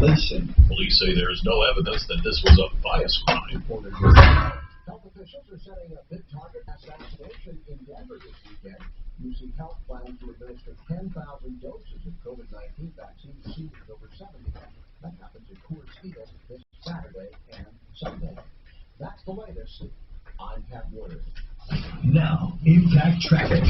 violation. Police say there is no evidence that this was a bias crime. Health officials are setting a big target mass vaccination in Denver this weekend. UC Health plans to administer 10,000 doses of COVID-19 vaccine received over 70. That happens in Coors Field this Saturday and Sunday. That's the latest. I'm Pat Warner. Now, Impact Traffic.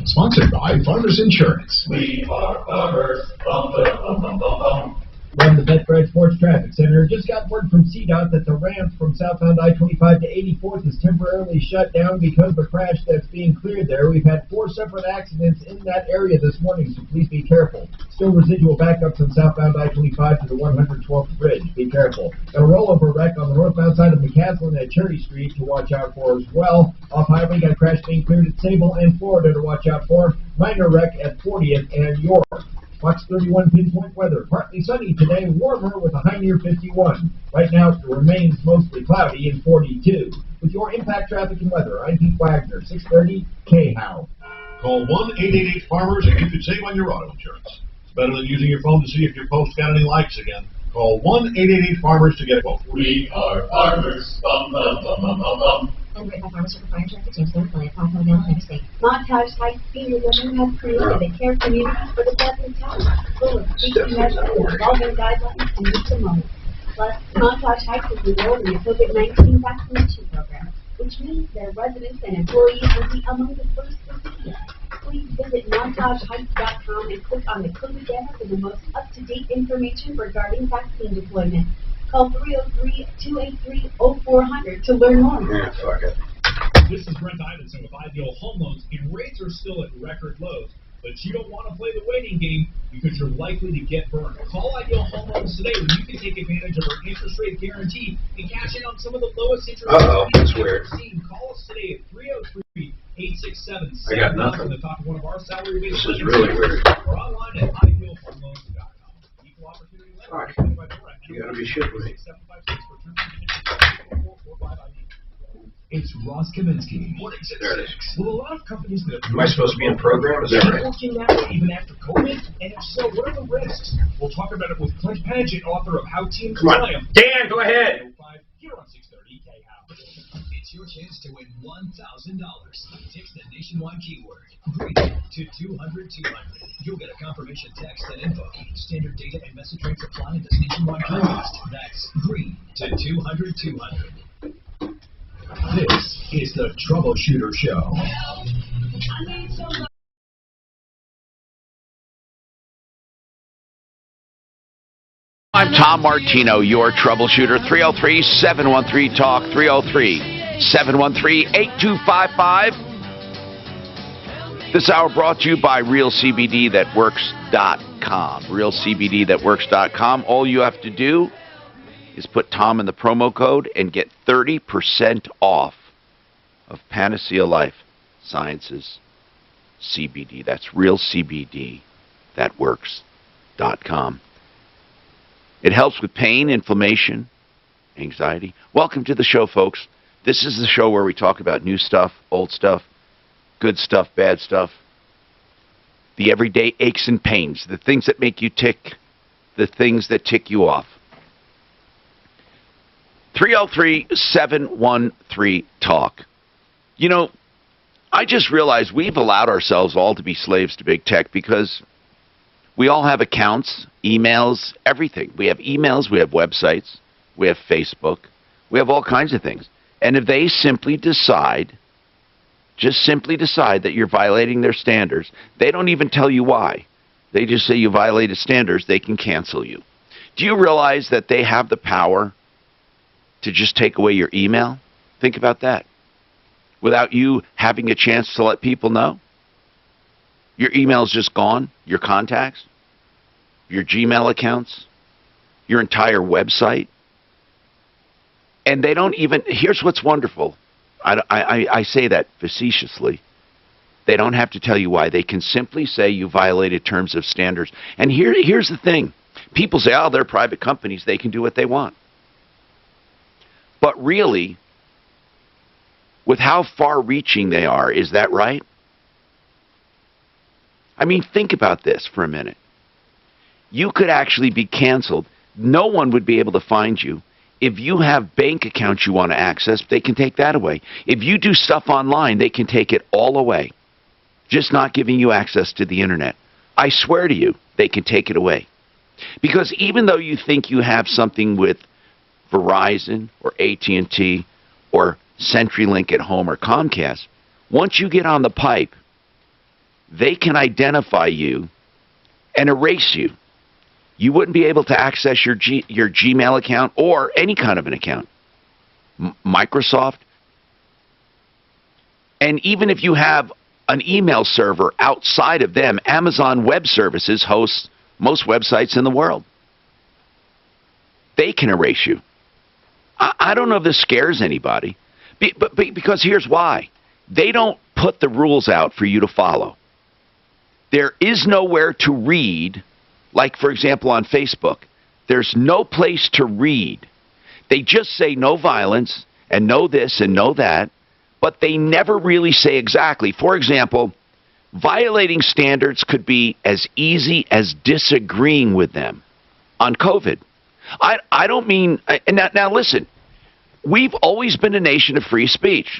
Sponsored by Homeowners Insurance. We are farmers. Bum, bum, bum, bum, bum. From the Betfred Sports Traffic Center, just got word from CDOT that the ramp from southbound I-25 to 84th is temporarily shut down because of a crash that's being cleared there. We've had 4 separate accidents in that area this morning, so please be careful. Still residual backup from southbound I-25 to the 112th Bridge. Be careful. Got a rollover wreck on the northbound side of McCaslin at Cherry Street to watch out for as well. Off-highway, got a crash being cleared at Sable and Florida to watch out for. Minor wreck at 40th and York. Fox 31 pinpoint weather. Partly sunny today, warmer with a high near 51. Right now it remains mostly cloudy and 42. With your Impact Traffic and Weather, I'm Pete Wagner, 630 KHOW. Call 1-888-FARMERS and you can save on your auto insurance. It's better than using your phone to see if your post got any likes again. Call 1-888-FARMERS to get a quote. We are farmers. Bum, bum, bum, bum, bum, bum. Underwritten by Farmers Circle Fire Insurance, James Blunt, affiliate, Concord, Maryland, United States. Montage Heights Senior Living has created a care community for the deaf and talented, full of safety measures, evolving guidelines, and meet the moment. Plus, Montage Heights is enrolled in the COVID-19 vaccination program, which means their residents and employees will be among the first to receive it. Please visit montageheights.com and click on the COVID banner for the most up-to-date information regarding vaccine deployment. Call 303-283-0400 to learn more. Yeah, fuck it. This is Brent Ivinson with Ideal Home Loans, and rates are still at record lows. But you don't want to play the waiting game because you're likely to get burned. Call Ideal Home Loans today when you can take advantage of our interest rate guarantee and cash in on some of the lowest interest rates that's weird. Call us today at 303-867-7000 I got nothing. on the top of one of our salary rates. This is really weird. Or online at idealhomeloans.com. Equal opportunity lender. All right. You gotta be shit with me. It's Ross Kaminsky. There it is. Will a lot of companies that Am I supposed to be in program? Is that right? working now even after COVID? And if so, what are the risks? We'll talk about it with Clint Paget, author of How Teams Come on. Triumph. Dan, go ahead. Here on 630 KHOW. It's your chance to win $1,000. Text the nationwide keyword GREEN to 200-200. You'll get a confirmation text and info. Standard data and message rates apply in this nationwide contest. That's GREEN to 200-200. This is the Troubleshooter Show. I'm Tom Martino, your troubleshooter. 303-713-TALK, 303-713-8255. This hour brought to you by RealCBDThatWorks.com. RealCBDThatWorks.com. All you have to do is put Tom in the promo code and get 30% off of Panacea Life Sciences CBD. That's RealCBDThatWorks.com. It helps with pain, inflammation, anxiety. Welcome to the show, folks. This is the show where we talk about new stuff, old stuff, good stuff, bad stuff, the everyday aches and pains, the things that make you tick, the things that tick you off. 303-713-TALK. You know, I just realized we've allowed ourselves all to be slaves to big tech because we all have accounts, emails, everything. We have emails, we have websites, we have Facebook, we have all kinds of things. And if they simply decide, just simply decide that you're violating their standards, they don't even tell you why. They just say you violated standards, they can cancel you. Do you realize that they have the power to just take away your email? Think about that. Without you having a chance to let people know? Your email's just gone, your contacts, your Gmail accounts, your entire website. And they don't even, here's what's wonderful. I say that facetiously. They don't have to tell you why. They can simply say you violated terms of standards. And here's the thing. People say, oh, they're private companies. They can do what they want. But really, with how far-reaching they are, is that right? I mean, think about this for a minute. You could actually be canceled no one would be able to find you. If you have bank accounts you want to access, they can take that away. If you do stuff online, they can take it all away. Just not giving you access to the internet. I swear to you, they can take it away. Because even though you think you have something with Verizon or AT&T or CenturyLink at home or Comcast, once you get on the pipe, they can identify you and erase you. You wouldn't be able to access your Gmail account or any kind of an account. Microsoft. And even if you have an email server outside of them, Amazon Web Services hosts most websites in the world. They can erase you. I don't know if this scares anybody, but because here's why. They don't put the rules out for you to follow. There is nowhere to read, like, for example, on Facebook. There's no place to read. They just say no violence and no this and no that, but they never really say exactly. For example, violating standards could be as easy as disagreeing with them on COVID. I don't mean, now listen, we've always been a nation of free speech.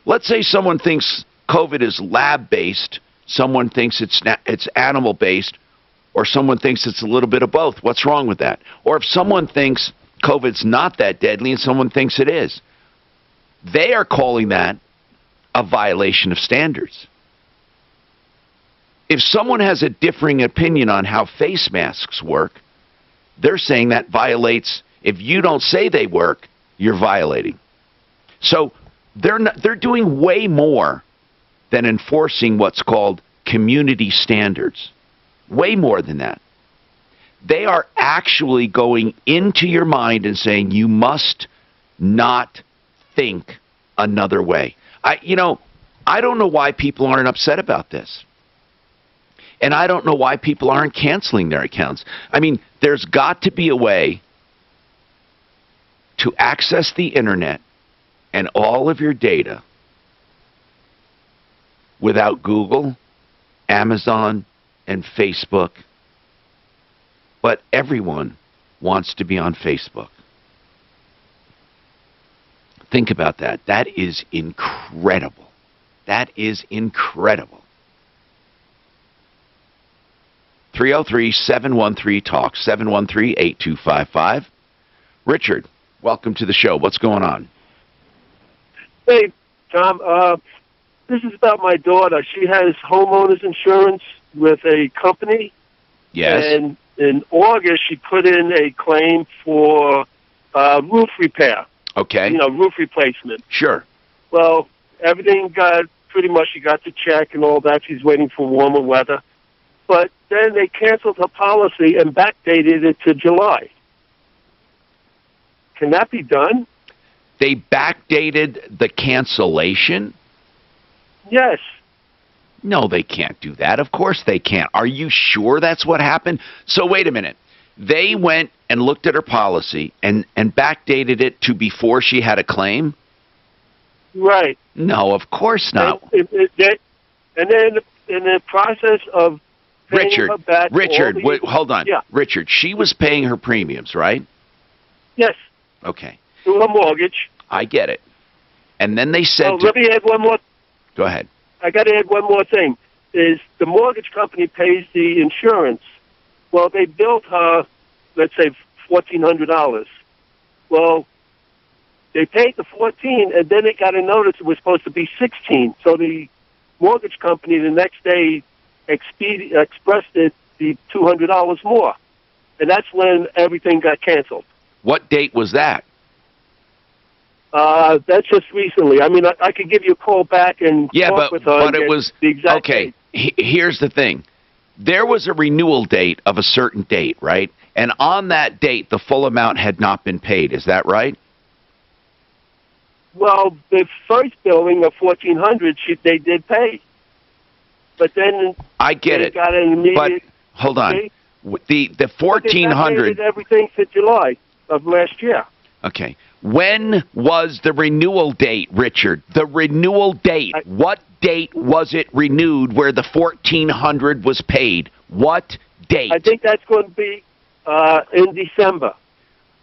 Let's say someone thinks COVID is lab-based, someone thinks it's animal-based, or someone thinks it's a little bit of both. What's wrong with that? Or if someone thinks COVID's not that deadly and someone thinks it is, they are calling that a violation of standards. If someone has a differing opinion on how face masks work, they're saying that violates, if you don't say they work, you're violating. So they're doing way more than enforcing what's called community standards. Way more than that. They are actually going into your mind and saying you must not think another way. I don't know why people aren't upset about this. And I don't know why people aren't canceling their accounts. I mean, there's got to be a way to access the internet and all of your data without Google, Amazon, and Facebook. But everyone wants to be on Facebook. Think about that. That is incredible. That is incredible. 303-713-TALK, 713-8255. Richard, welcome to the show. What's going on? Hey, Tom. This is about my daughter. She has homeowners insurance with a company. Yes. And in August, she put in a claim for roof repair. Okay. Roof replacement. Sure. Well, everything got pretty much, she got the check and all that. She's waiting for warmer weather. But then they canceled her policy and backdated it to July. Can that be done? They backdated the cancellation? Yes. No, they can't do that. Of course they can't. Are you sure that's what happened? So wait a minute. They went and looked at her policy and backdated it to before she had a claim? Right. No, of course not. And then in the process of Richard, wait, hold on. Yeah. Richard, she was paying her premiums, right? Yes. Okay. Through a mortgage. I get it. And then they said... let me add one more. Go ahead. I got to add one more thing. Is the mortgage company pays the insurance. Well, they billed her, let's say, $1,400. Well, they paid the $14, and then they got a notice it was supposed to be $16. So the mortgage company the next day expressed it the $200 more, and that's when everything got canceled. What date was that? That's just recently. I mean, I could give you a call back and talk with her. But it was the exact okay. date. Here's the thing: there was a renewal date of a certain date, right? And on that date, the full amount had not been paid. Is that right? Well, the first billing of $1,400, they did pay, but then I get it. Got an immediate. But hold on, pay. the $1,400. Everything for July of last year. Okay. When was the renewal date, Richard? The renewal date. What date was it renewed where the $1,400 was paid? What date? I think that's going to be in December.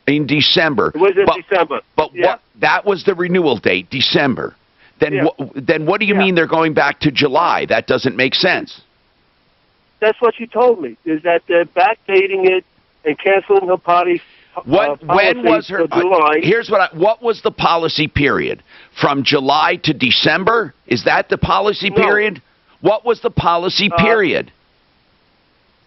In December. It was in December. But Yeah. what? That was the renewal date, December. Then Yeah. then what do you mean they're going back to July? That doesn't make sense. That's what she told me, is that they're backdating it and canceling her party. When was her? July. Here's what was the policy period? From July to December? Is that the policy period? What was the policy period?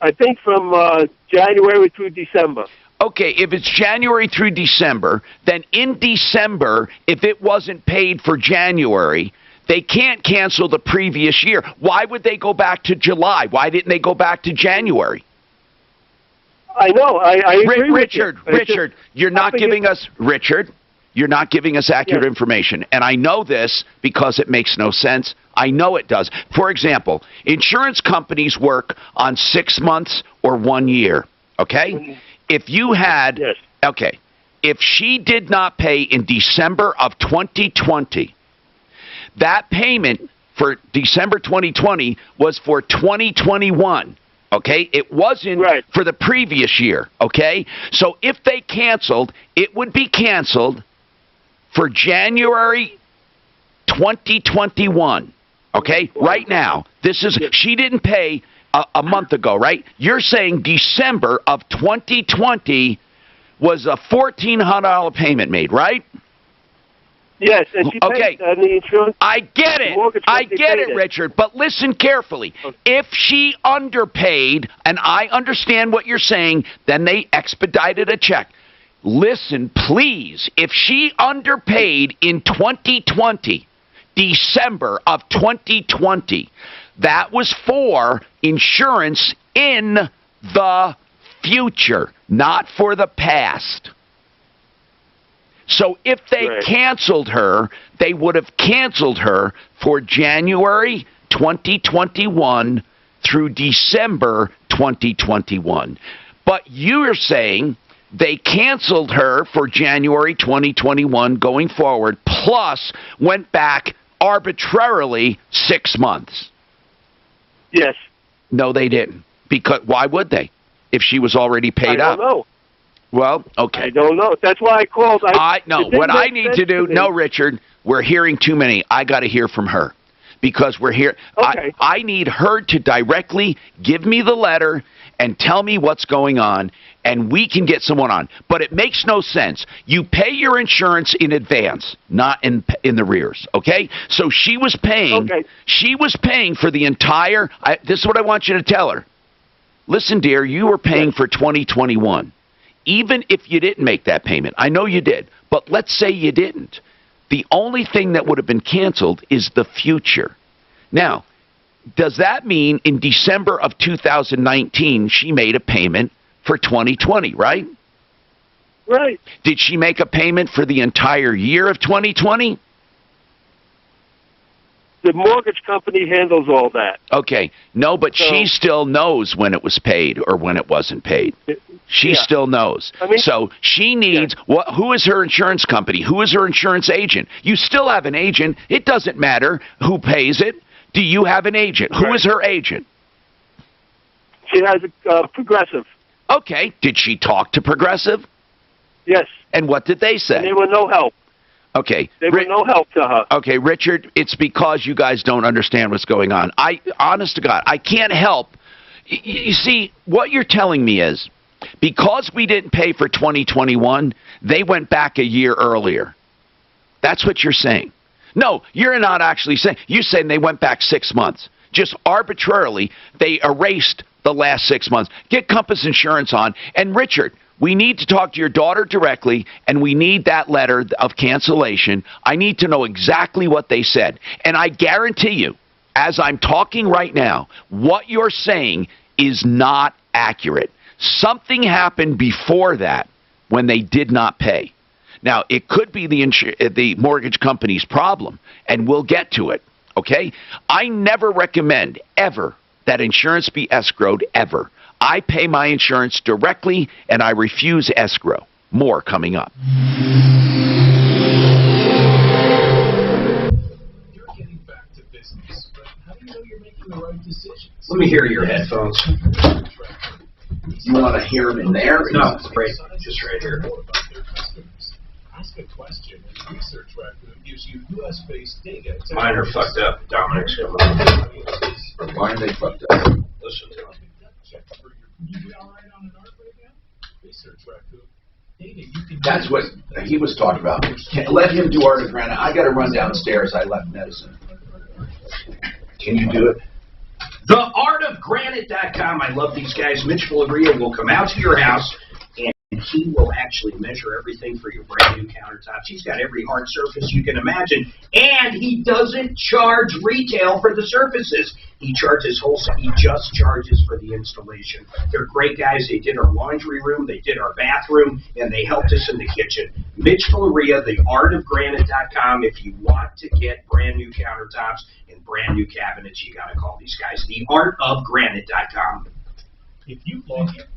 I think from January through December. Okay, if it's January through December, then in December, if it wasn't paid for January, they can't cancel the previous year. Why would they go back to July? Why didn't they go back to January? I know. I agree Richard, with you. Richard, you're not giving us accurate information. And I know this because it makes no sense. I know it does. For example, insurance companies work on 6 months or 1 year, okay? If you had, if she did not pay in December of 2020, that payment for December 2020 was for 2021. Okay, it wasn't for the previous year. Okay, so if they canceled, it would be canceled for January 2021. Okay, right now, this is she didn't pay a month ago, right? You're saying December of 2020 was a $1,400 payment made, right? Yes, and she paid the insurance. I get it. I get it, Richard. But listen carefully. If she underpaid, and I understand what you're saying, then they expedited a check. Listen, please. If she underpaid in 2020, December of 2020, that was for insurance in the future, not for the past. So if they canceled her, they would have canceled her for January 2021 through December 2021. But you're saying they canceled her for January 2021 going forward, plus went back arbitrarily 6 months. Yes. No, they didn't. Because why would they? If she was already paid up. I don't know. Well, okay. I don't know. That's why I called. What I need to do. No, Richard, we're hearing too many. I got to hear from her because we're here. Okay. I need her to directly give me the letter and tell me what's going on, and we can get someone on. But it makes no sense. You pay your insurance in advance, not in the rears. Okay. So she was paying. Okay. She was paying for the entire. This is what I want you to tell her. Listen, dear, you were paying for 2021. Even if you didn't make that payment, I know you did, but let's say you didn't. The only thing that would have been canceled is the future. Now, does that mean in December of 2019 she made a payment for 2020, right? Right. Did she make a payment for the entire year of 2020? The mortgage company handles all that. Okay. No, but she still knows when it was paid or when it wasn't paid. She still knows. I mean, so she needs who is her insurance company? Who is her insurance agent? You still have an agent. It doesn't matter who pays it. Do you have an agent? Who is her agent? She has a Progressive. Okay. Did she talk to Progressive? Yes. And what did they say? And they were no help. Okay. They were no help to her. Okay, Richard, it's because you guys don't understand what's going on. Honest to God, I can't help. You see, what you're telling me is, because we didn't pay for 2021, they went back a year earlier. That's what you're saying. No, you're not actually saying. You're saying they went back 6 months. Just arbitrarily, they erased the last 6 months. Get Compass Insurance on. And Richard, we need to talk to your daughter directly, and we need that letter of cancellation. I need to know exactly what they said. And I guarantee you, as I'm talking right now, what you're saying is not accurate. Something happened before that when they did not pay. Now, it could be the mortgage company's problem, and we'll get to it, okay? I never recommend, ever, that insurance be escrowed, ever. I pay my insurance directly, and I refuse escrow. More coming up. You're getting back to business, but how do you know you're making the right decisions? Let me hear your headphones. You want to hear them in there? No, it's great. Just right here. Ask a question, and Research Raccoon gives you U.S.-based data. Mine are fucked up. Dominic's coming up. Why are they fucked up? Listen to him. You be all right on an art right now? Research Raccoon. Data you can That's what he was talking about. Let him do art of granite. I got to run downstairs. I left medicine. Can you do it? TheArtofGranite.com. I love these guys. Mitch Valeria will come out to your house, and he will actually measure everything for your brand new countertops. He's got every hard surface you can imagine, and he doesn't charge retail for the surfaces. He charges wholesale. He just charges for the installation. They're great guys. They did our laundry room, they did our bathroom, and they helped us in the kitchen. Mitch Valeria, TheArtofGranite.com. If you want to get brand new countertops and brand new cabinets, you got to call these guys. TheArtofGranite.com. If you lost your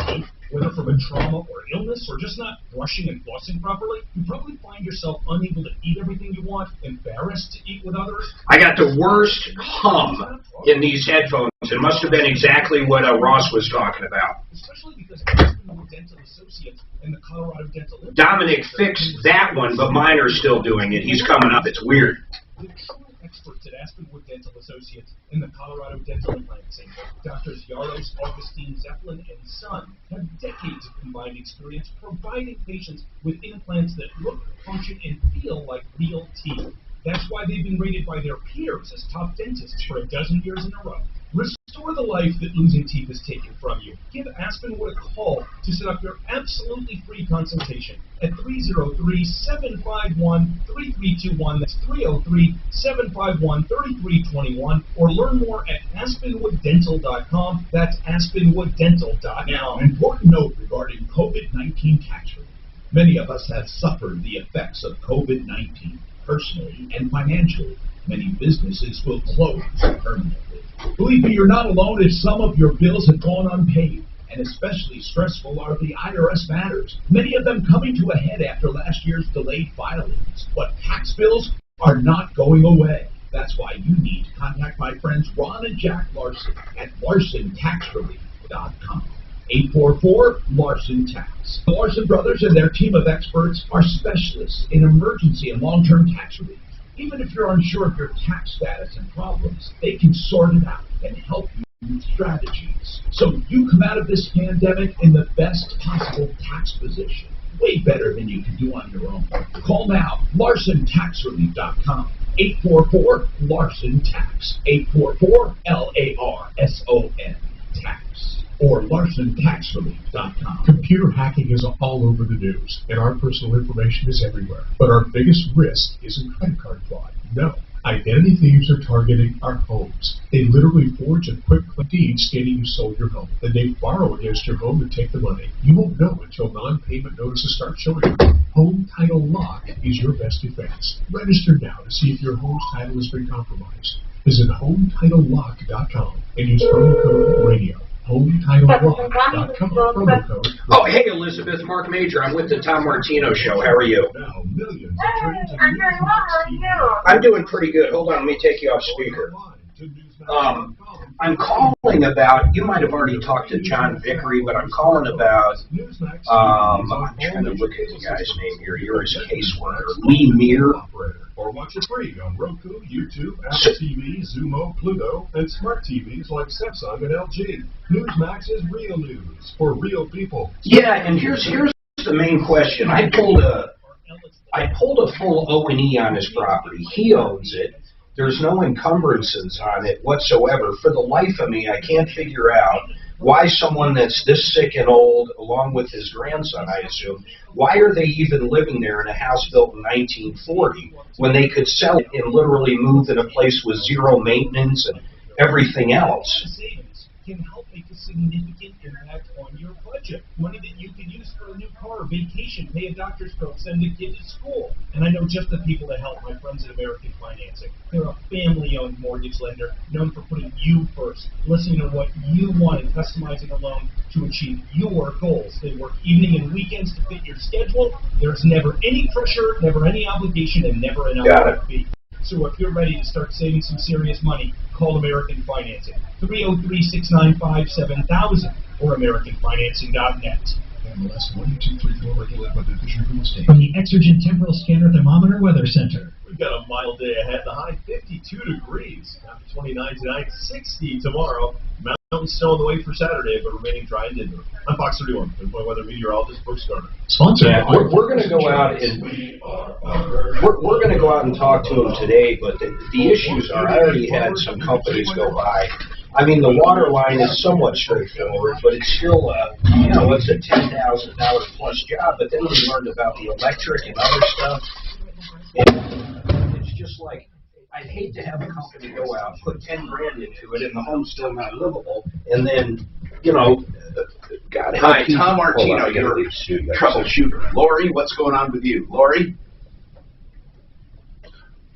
teeth, whether from a trauma or illness or just not brushing and flossing properly, you probably find yourself unable to eat everything you want, embarrassed to eat with others. I got the worst hum in these headphones. It must have been exactly what Ross was talking about. Especially because Aspenwood Dental Associates and the Colorado Dental Institute. Dominic fixed that one, but mine are still doing it. He's coming up. It's weird. The true experts at Aspenwood Dental Associates and the Colorado Dental Implant Center, Drs. Yaros, Augustine, Zeppelin, and Son, have decades of combined experience providing patients with implants that look, function, and feel like real teeth. That's why they've been rated by their peers as top dentists for 12 years in a row. Restore the life that losing teeth has taken from you. Give Aspenwood a call to set up your absolutely free consultation at 303-751-3321. That's 303-751-3321. Or learn more at AspenwoodDental.com. That's AspenwoodDental.com. Now, an important note regarding COVID-19 tax relief. Many of us have suffered the effects of COVID-19 personally and financially. Many businesses will close permanently. Believe me, you're not alone if some of your bills have gone unpaid, and especially stressful are the IRS matters, many of them coming to a head after last year's delayed filings. But tax bills are not going away. That's why you need to contact my friends Ron and Jack Larson at LarsonTaxRelief.com. 844-LARSON-TAX. The Larson brothers and their team of experts are specialists in emergency and long-term tax relief. Even if you're unsure of your tax status and problems, they can sort it out and help you with strategies. So you come out of this pandemic in the best possible tax position. Way better than you can do on your own. Call now, LarsonTaxRelief.com. 844-LARSON-TAX. 844-LARSON-TAX. Or LarsonTaxRelief.com. Computer hacking is all over the news, and our personal information is everywhere. But our biggest risk isn't credit card fraud. No. Identity thieves are targeting our homes. They literally forge a quick deed stating you sold your home. Then they borrow against your home to take the money. You won't know until non-payment notices start showing up. Home Title Lock is your best defense. Register now to see if your home's title has been compromised. Visit HomeTitleLock.com and use promo code RADIO. HomeTitleLock.com. Promo code. Oh, hey, Elizabeth, Mark Major. I'm with the Tom Martino Show. How are you? Now, millions I'm doing pretty good. Hold on, let me take you off speaker. I'm calling about, you might have already talked to John Vickery, but I'm calling about, I'm trying to look at the guy's name here. You're his caseworker, Lee Meir. Or watch it free on Roku, YouTube, Apple TV, Zumo, Pluto, and smart TVs like Samsung and LG. Newsmax is real news for real people. Yeah, and here's the main question. I pulled a full O&E on his property. He owns it. There's no encumbrances on it whatsoever. For the life of me, I can't figure out why someone that's this sick and old, along with his grandson, I assume, why are they even living there in a house built in 1940 when they could sell it and literally move in a place with zero maintenance and everything else? Savings can help make a significant impact on your budget. Money that you can use for a new car, vacation, pay a doctor's bill, send a kid to school. And I know just the people that help, my friends at American Financing. They're a family-owned mortgage lender known for putting you first, listening to what you want and customizing a loan to achieve your goals. They work evening and weekends to fit your schedule. There's never any pressure, never any obligation, and never an upfront fee. So if you're ready to start saving some serious money, call American Financing. 303-695-7000. or AmericanFinancing.net. MLS 1234 regulated by the Division of Real Estate. From the Exergent Temporal Scanner Thermometer Weather Center. We've got a mild day ahead. The high 52 degrees. Down to 29 tonight, 60 tomorrow. Mountain snow on the way for Saturday, but remaining dry and indoor. I'm Fox 31, Illinois weather meteorologist Brooks Garner. Sponsored. Yeah, we're going to go out and we're going to go out and talk to them today. But the issues are, I already had some companies go by. I mean, the water line is somewhat straightforward, but it's still it's a $10,000 plus job. But then we learned about the electric and other stuff. And it's just like, I'd hate to have a company go out, put 10 grand into it, and the home's still not livable, and then, God help Hi, Tom Martino, your troubleshooter. Lori, what's going on with you? Lori?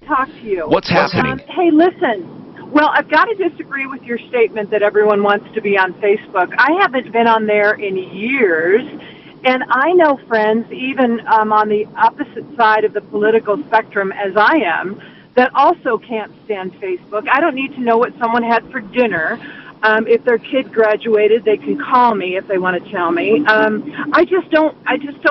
Talk to you. What's happening? Hey, listen. Well, I've got to disagree with your statement that everyone wants to be on Facebook. I haven't been on there in years. And I know friends, even on the opposite side of the political spectrum as I am, that also can't stand Facebook. I don't need to know what someone had for dinner. If their kid graduated, they can call me if they want to tell me. I just don't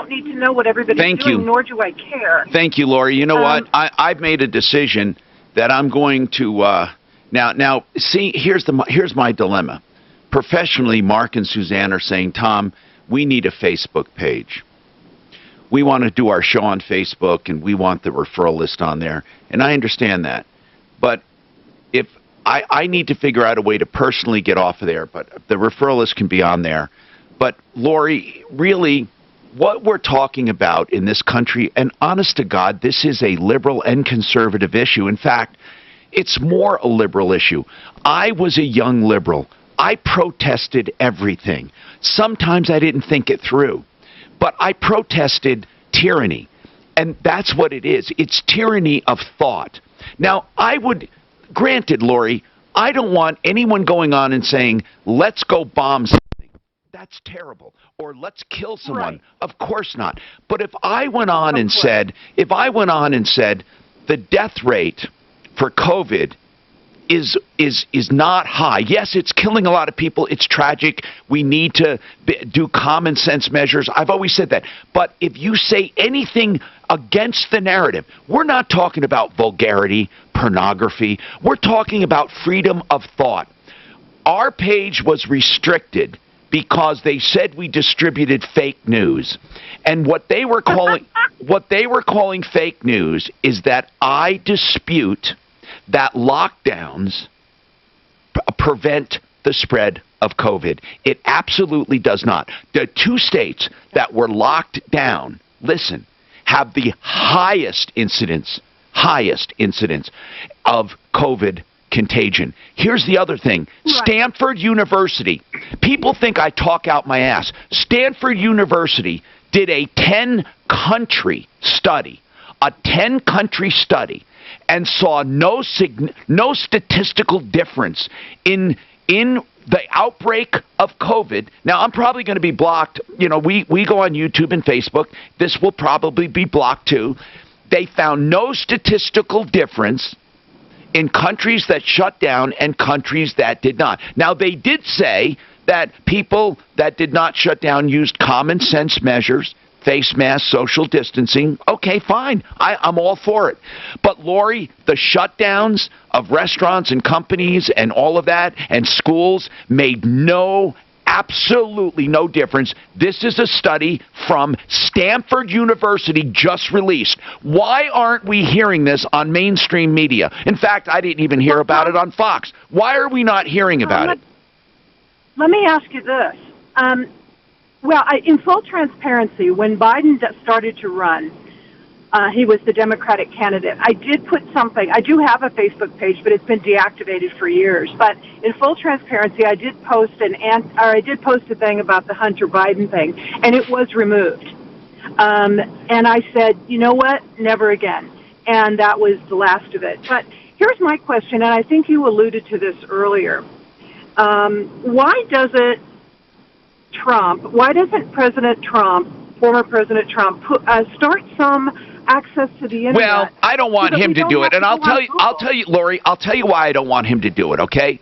need to know what everybody's doing, nor do I care. Thank you, Lori. You know what? I've made a decision that I'm going to now. See, here's my dilemma. Professionally, Mark and Suzanne are saying, Tom, we need a Facebook page. We want to do our show on Facebook, and we want the referral list on there. And I understand that. But if I need to figure out a way to personally get off of there, but the referral list can be on there. But, Lori, really, what we're talking about in this country, and honest to God, this is a liberal and conservative issue. In fact, it's more a liberal issue. I was a young liberal. I protested everything. Sometimes I didn't think it through. But I protested tyranny. And that's what it is. It's tyranny of thought. Now, granted, Lori, I don't want anyone going on and saying, let's go bomb something. That's terrible. Or let's kill someone. Right. Of course not. But if I went on and said, the death rate for COVID is not high. Yes, it's killing a lot of people. It's tragic. We need to do common sense measures. I've always said that. But if you say anything against the narrative, we're not talking about vulgarity, pornography. We're talking about freedom of thought. Our page was restricted because they said we distributed fake news. And what they were calling fake news is that I dispute that lockdowns prevent the spread of COVID. It absolutely does not. The two states that were locked down, listen, have the highest incidence of COVID contagion. Here's the other thing. Right. Stanford University. People think I talk out my ass. Stanford University did a 10-country study. And saw no statistical difference in the outbreak of COVID. Now, I'm probably going to be blocked. We go on YouTube and Facebook. This will probably be blocked too. They found no statistical difference in countries that shut down and countries that did not. Now, they did say that people that did not shut down used common sense measures, face masks, social distancing. Okay, fine. I'm all for it. But, Lori, the shutdowns of restaurants and companies and all of that and schools made absolutely no difference. This is a study from Stanford University just released. Why aren't we hearing this on mainstream media? In fact, I didn't even hear about it on Fox. Why are we not hearing about it? Let me ask you this. In full transparency, when Biden started to run, he was the Democratic candidate. I did put something. I do have a Facebook page, but it's been deactivated for years. But in full transparency, I did post a thing about the Hunter Biden thing, and it was removed. And I said, you know what? Never again. And that was the last of it. But here's my question, and I think you alluded to this earlier. Why doesn't former President Trump, start some access to the internet? Well, I don't want him to do it, and I'll tell you, Lori, I'll tell you why I don't want him to do it, okay?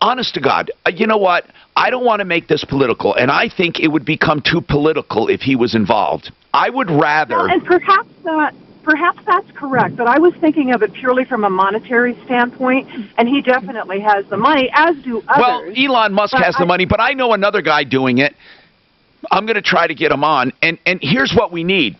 honest to God, you know what? I don't want to make this political, and I think it would become too political if he was involved. I would rather... Well, and perhaps that's correct, but I was thinking of it purely from a monetary standpoint, and he definitely has the money, as do others. Well, Elon Musk has the money, but I know another guy doing it. I'm going to try to get him on, and here's what we need.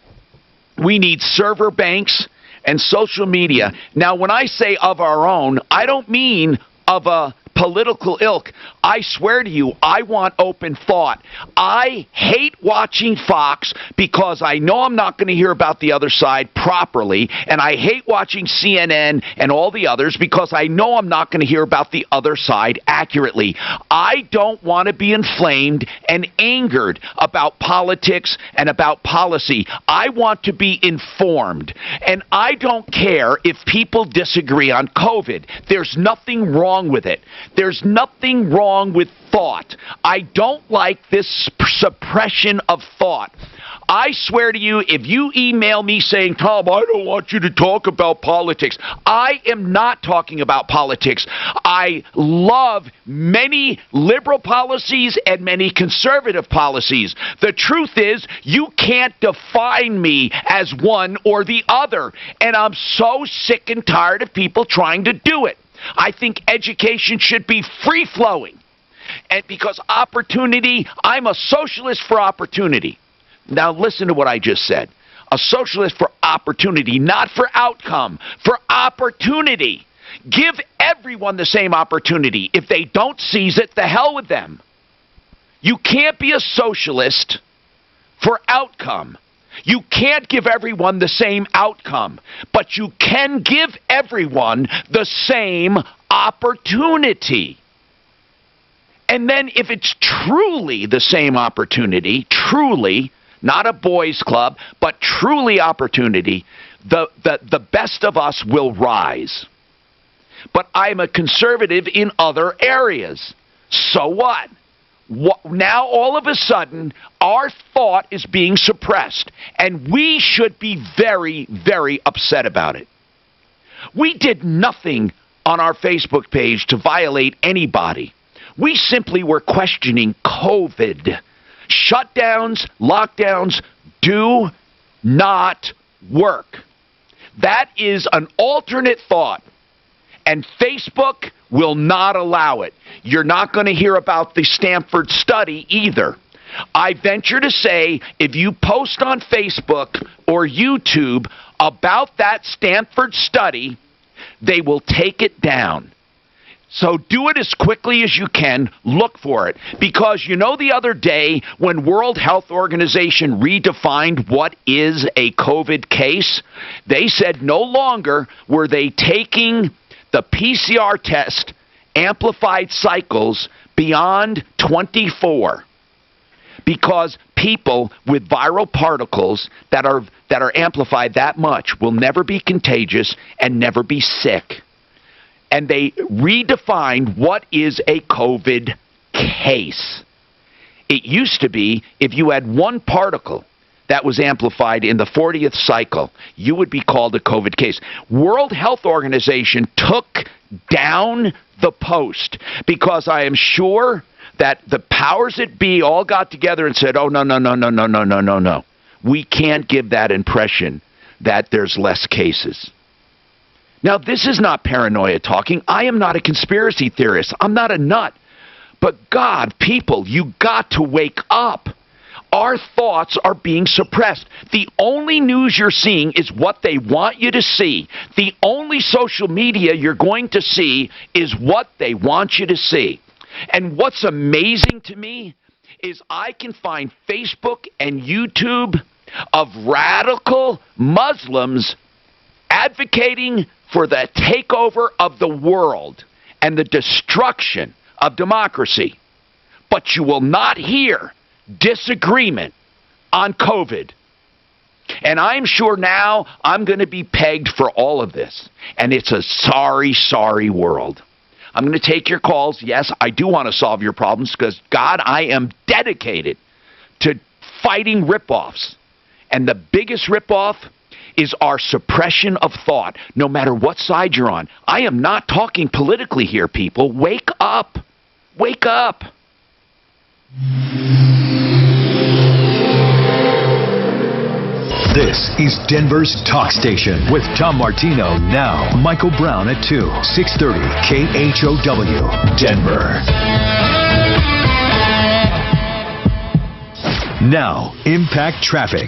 We need server banks and social media. Now, when I say of our own, I don't mean of a political ilk. I swear to you, I want open thought. I hate watching Fox because I know I'm not going to hear about the other side properly, and I hate watching CNN and all the others because I know I'm not going to hear about the other side accurately. I don't want to be inflamed and angered about politics and about policy. I want to be informed, and I don't care if people disagree on COVID. There's nothing wrong with it. There's nothing wrong with thought. I don't like this suppression of thought. I swear to you, if you email me saying, Tom, I don't want you to talk about politics, I am not talking about politics. I love many liberal policies and many conservative policies. The truth is, you can't define me as one or the other, and I'm so sick and tired of people trying to do it. I think education should be free-flowing. And because opportunity, I'm a socialist for opportunity. Now listen to what I just said. A socialist for opportunity, not for outcome, for opportunity. Give everyone the same opportunity. If they don't seize it, the hell with them. You can't be a socialist for outcome. You can't give everyone the same outcome, but you can give everyone the same opportunity. And then if it's truly the same opportunity, truly, not a boys' club, but truly opportunity, the best of us will rise. But I'm a conservative in other areas. So what? Now, all of a sudden, our thought is being suppressed, and we should be very, very upset about it. We did nothing on our Facebook page to violate anybody. We simply were questioning COVID. Shutdowns, lockdowns do not work. That is an alternate thought, and Facebook will not allow it. You're not going to hear about the Stanford study either. I venture to say if you post on Facebook or YouTube about that Stanford study, they will take it down. So do it as quickly as you can. Look for it. Because you know the other day when World Health Organization redefined what is a COVID case, they said no longer were they taking the PCR test amplified cycles beyond 24, because people with viral particles that are amplified that much will never be contagious and never be sick. And they redefined what is a COVID case. It used to be if you had one particle that was amplified in the 40th cycle, you would be called a COVID case. World Health Organization took down the post because I am sure that the powers that be all got together and said, oh, no. We can't give that impression that there's less cases. Now, this is not paranoia talking. I am not a conspiracy theorist. I'm not a nut. But God, people, you got to wake up. Our thoughts are being suppressed. The only news you're seeing is what they want you to see. The only social media you're going to see is what they want you to see. And what's amazing to me is I can find Facebook and YouTube of radical Muslims advocating for the takeover of the world and the destruction of democracy. But you will not hear disagreement on COVID. And I'm sure now I'm going to be pegged for all of this. And it's a sorry, sorry world. I'm going to take your calls. Yes, I do want to solve your problems because, God, I am dedicated to fighting ripoffs. And the biggest ripoff is our suppression of thought, no matter what side you're on. I am not talking politically here, people. Wake up. Wake up! This is Denver's Talk Station with Tom Martino now. Michael Brown at 2, 630 KHOW, Denver. Now, Impact Traffic.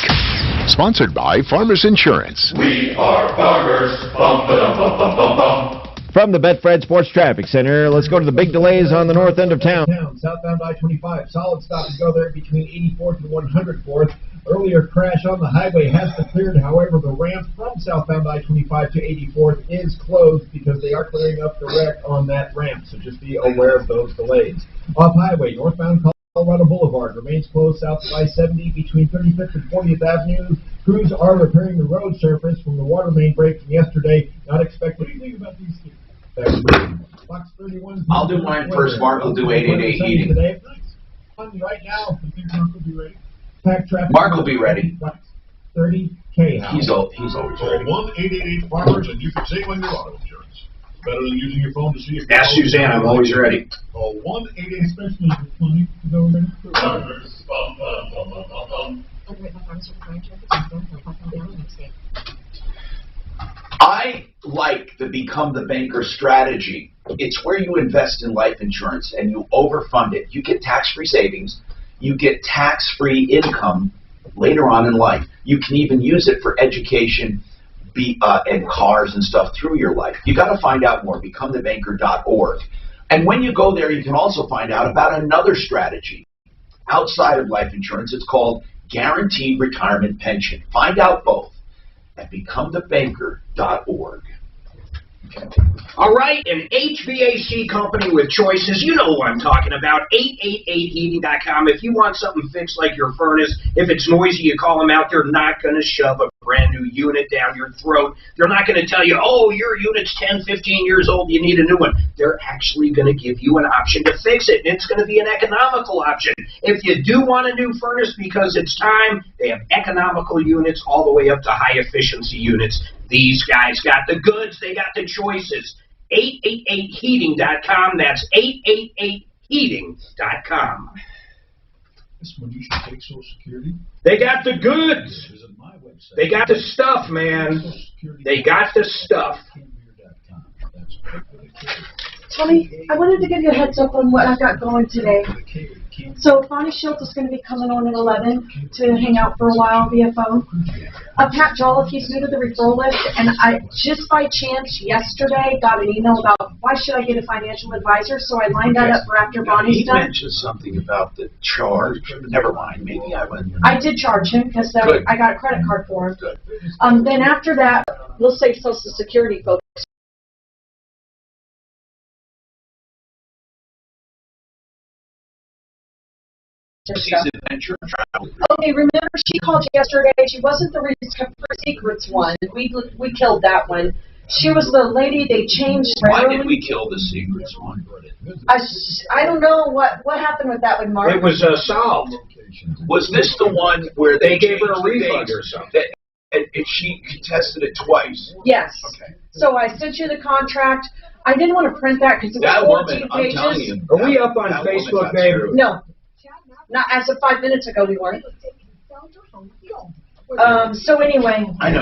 Sponsored by Farmers Insurance. We are farmers. Bum, ba-dum, bum, bum, bum, bum. From the Betfred Sports Traffic Center, let's go to the big delays on the north end of town. Southbound I-25, solid stop and go there between 84th and 104th. Earlier crash on the highway has been cleared. However, the ramp from southbound I-25 to 84th is closed because they are clearing up the wreck on that ramp. So just be aware of those delays. Off highway, northbound Colorado Boulevard remains closed south of I-70 between 35th and 40th Avenue. Crews are repairing the road surface from the water main break from yesterday. Not expected. What do you think about these two? Box 31. I'll do mine first. Mark will do 888 heating. Today. Right now, I think Mark will be ready. Pack traffic. Mark will be ready. 30K. He's always ready. Call 1-888-FARMERS and you can save on your auto insurance. Better than using your phone to see if... Ask Suzanne, I'm always ready. Call 1-888, especially if it's funny. Is that what it is? Farmers. Bum, bum, bum, bum, bum, bum. I like the Become the Banker strategy. It's where you invest in life insurance and you overfund it. You get tax-free savings. You get tax-free income later on in life. You can even use it for education and cars and stuff through your life. You got to find out more. BecomeTheBanker.org. And when you go there, you can also find out about another strategy outside of life insurance. It's called Guaranteed Retirement Pension. Find out both at BecomeTheBanker.org. Okay. All right, an HVAC company with choices. You know what I'm talking about. 888heating.com. If you want something fixed like your furnace, if it's noisy, you call them out. They're not going to shove a brand new unit down your throat. They're not going to tell you, oh, your unit's 10, 15 years old, you need a new one. They're actually going to give you an option to fix it, and it's going to be an economical option. If you do want a new furnace because it's time, they have economical units all the way up to high-efficiency units. These guys got the goods. They got the choices. 888heating.com. That's 888heating.com. This one you should take Social Security. They got the goods. Visit my website. They got the stuff, man. They got the stuff. Tony, I wanted to give you a heads up on what I've got going today. So Bonnie Schultz is going to be coming on at 11 to hang out for a while via phone. Pat Jolliffe, he's new to the referral list, and I just by chance yesterday got an email about why should I get a financial advisor, so I lined that up for after Bonnie's done. He mentioned something about the charge. Never mind, maybe I went. I did charge him because I got a credit card for him. Then after that, we'll save Social Security folks. Okay, remember she called yesterday. She wasn't the Secrets one. We killed that one. She was the lady they changed. Why did we kill the Secrets one? I don't know what happened with that one, Mark. It was solved. Was this the one where they gave her a refund or something? And she contested it twice. Yes. Okay. So I sent you the contract. I didn't want to print that because it was 14 pages. I'm telling you, are we up on Facebook, babe? No. Not as of 5 minutes ago we weren't. So anyway. I know.